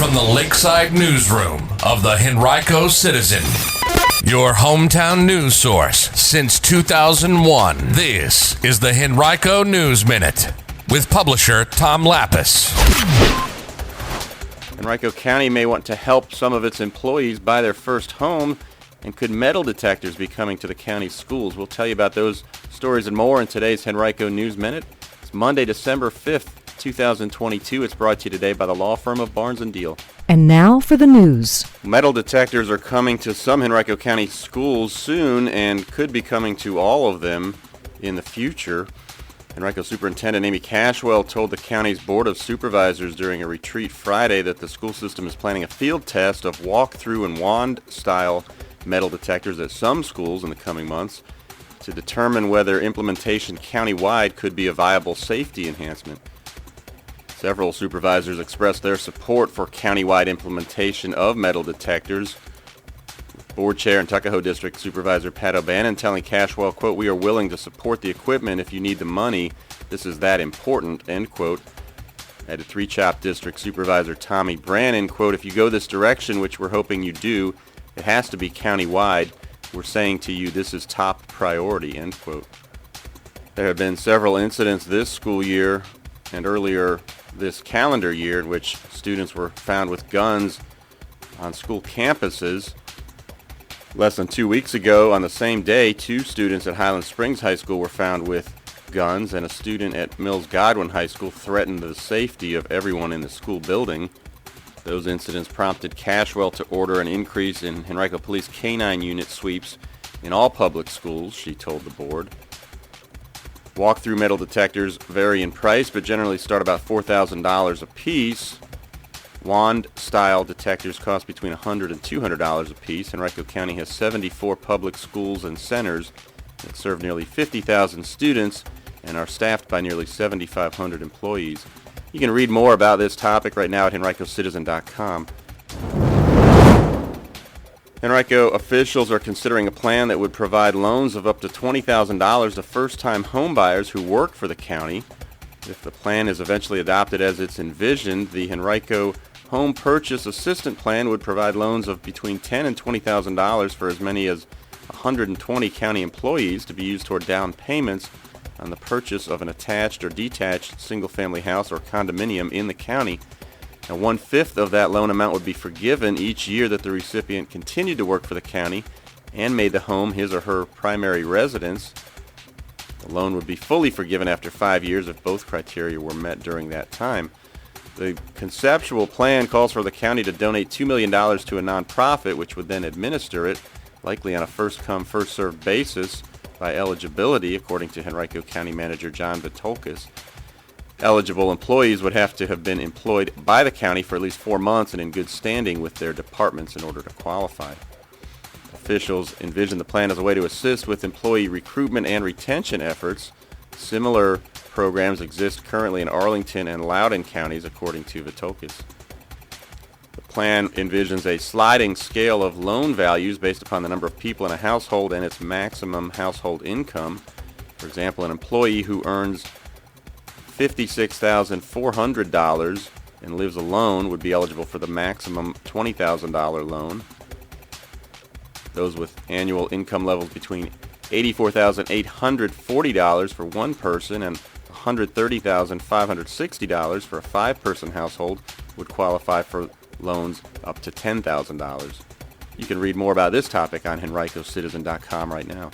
from the Lakeside Newsroom of the Henrico Citizen, your hometown news source since 2001. This is the Henrico News Minute with publisher Tom Lapis. Henrico County may want to help some of its employees buy their first home, and could metal detectors be coming to the county's schools? We'll tell you about those stories and more in today's Henrico News Minute. It's Monday, December 5th, 2022. It's brought to you today by the law firm of Barnes & Deal. And now for the news. Metal detectors are coming to some Henrico County schools soon and could be coming to all of them in the future. Henrico Superintendent Amy Cashwell told the county's Board of Supervisors during a retreat Friday that the school system is planning a field test of walk-through and wand-style metal detectors at some schools in the coming months to determine whether implementation countywide could be a viable safety enhancement. Several supervisors expressed their support for countywide implementation of metal detectors. Board Chair and Tuckahoe District Supervisor Pat O'Bannon telling Cashwell, quote, "We are willing to support the equipment if you need the money. This is that important," end quote. At Three Chop District Supervisor Tommy Brannon, quote, "If you go this direction, which we're hoping you do, it has to be countywide. We're saying to you this is top priority," end quote. There have been several incidents this school year and earlier this calendar year in which students were found with guns on school campuses. Less than 2 weeks ago, on the same day, 2 students at Highland Springs High School were found with guns, and a student at Mills Godwin High School threatened the safety of everyone in the school building. Those incidents prompted Cashwell to order an increase in Henrico Police K-9 unit sweeps in all public schools, she told the board. Walk-through metal detectors vary in price, but generally start about $4,000 a piece. Wand-style detectors cost between $100 and $200 a piece. Henrico County has 74 public schools and centers that serve nearly 50,000 students and are staffed by nearly 7,500 employees. You can read more about this topic right now at henricocitizen.com. Henrico officials are considering a plan that would provide loans of up to $20,000 to first-time homebuyers who work for the county. If the plan is eventually adopted as it's envisioned, the Henrico Home Purchase Assistant Plan would provide loans of between $10,000 and $20,000 for as many as 120 county employees to be used toward down payments on the purchase of an attached or detached single-family house or condominium in the county. Now, 1/5 of that loan amount would be forgiven each year that the recipient continued to work for the county and made the home his or her primary residence. The loan would be fully forgiven after 5 years if both criteria were met during that time. The conceptual plan calls for the county to donate $2 million to a nonprofit, which would then administer it, likely on a first-come, first-served basis by eligibility, according to Henrico County Manager John Vitolkis. Eligible employees would have to have been employed by the county for at least 4 months and in good standing with their departments in order to qualify. Officials envision the plan as a way to assist with employee recruitment and retention efforts. Similar programs exist currently in Arlington and Loudoun counties, according to Vitolkis. The plan envisions a sliding scale of loan values based upon the number of people in a household and its maximum household income. For example, an employee who earns $56,400 and lives alone would be eligible for the maximum $20,000 loan. Those with annual income levels between $84,840 for one person and $130,560 for a 5-person household would qualify for loans up to $10,000. You can read more about this topic on henricocitizen.com right now.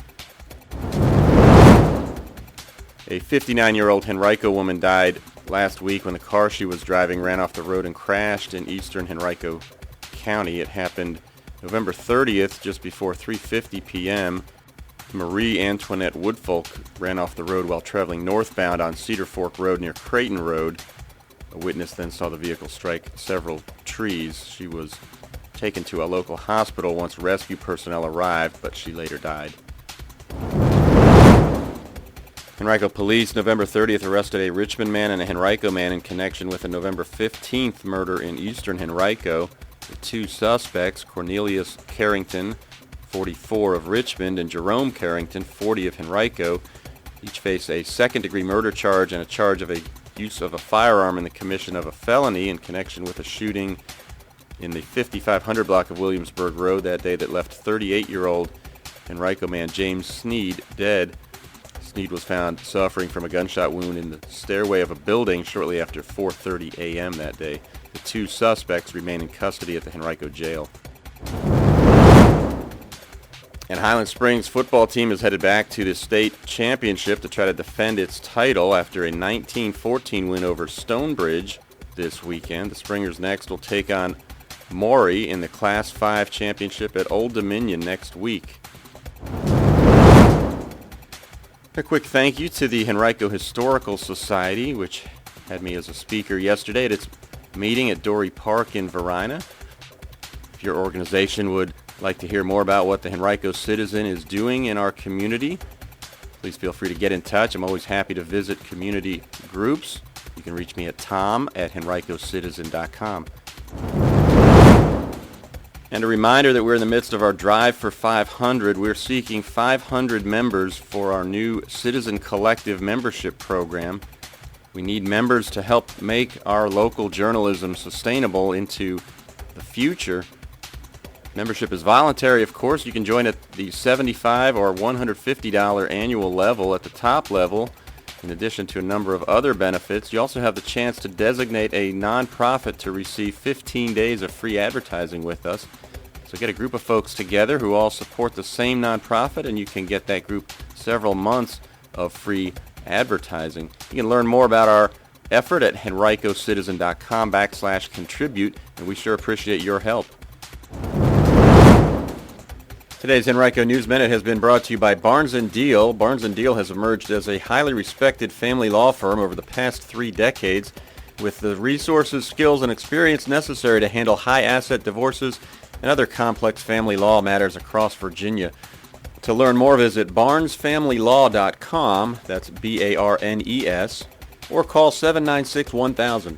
A 59-year-old Henrico woman died last week when the car she was driving ran off the road and crashed in eastern Henrico County. It happened November 30th, just before 3:50 p.m. Marie Antoinette Woodfolk ran off the road while traveling northbound on Cedar Fork Road near Creighton Road. A witness then saw the vehicle strike several trees. She was taken to a local hospital once rescue personnel arrived, but she later died. Henrico Police, November 30th, arrested a Richmond man and a Henrico man in connection with a November 15th murder in eastern Henrico. The 2 suspects, Cornelius Carrington, 44, of Richmond, and Jerome Carrington, 40, of Henrico, each face a second-degree murder charge and a charge of a use of a firearm in the commission of a felony in connection with a shooting in the 5500 block of Williamsburg Road that day that left 38-year-old Henrico man James Sneed dead. Sneed was found suffering from a gunshot wound in the stairway of a building shortly after 4:30 a.m. that day. The two suspects remain in custody at the Henrico jail. And Highland Springs football team is headed back to the state championship to try to defend its title after a 19-14 win over Stonebridge this weekend. The Springers next will take on Maury in the Class 5 championship at Old Dominion next week. A quick thank you to the Henrico Historical Society, which had me as a speaker yesterday at its meeting at Dory Park in Verina. If your organization would like to hear more about what the Henrico Citizen is doing in our community, please feel free to get in touch. I'm always happy to visit community groups. You can reach me at tom@henricocitizen.com. And a reminder that we're in the midst of our Drive for 500. We're seeking 500 members for our new Citizen Collective membership program. We need members to help make our local journalism sustainable into the future. Membership is voluntary, of course. You can join at the $75 or $150 annual level at the top level. In addition to a number of other benefits, you also have the chance to designate a nonprofit to receive 15 days of free advertising with us. So get a group of folks together who all support the same nonprofit, and you can get that group several months of free advertising. You can learn more about our effort at henricocitizen.com/contribute, and we sure appreciate your help. Today's Henrico News Minute has been brought to you by Barnes & Deal. Barnes & Deal has emerged as a highly respected family law firm over the past 3 decades with the resources, skills, and experience necessary to handle high-asset divorces and other complex family law matters across Virginia. To learn more, visit barnesfamilylaw.com, that's BARNES, or call 796-1000.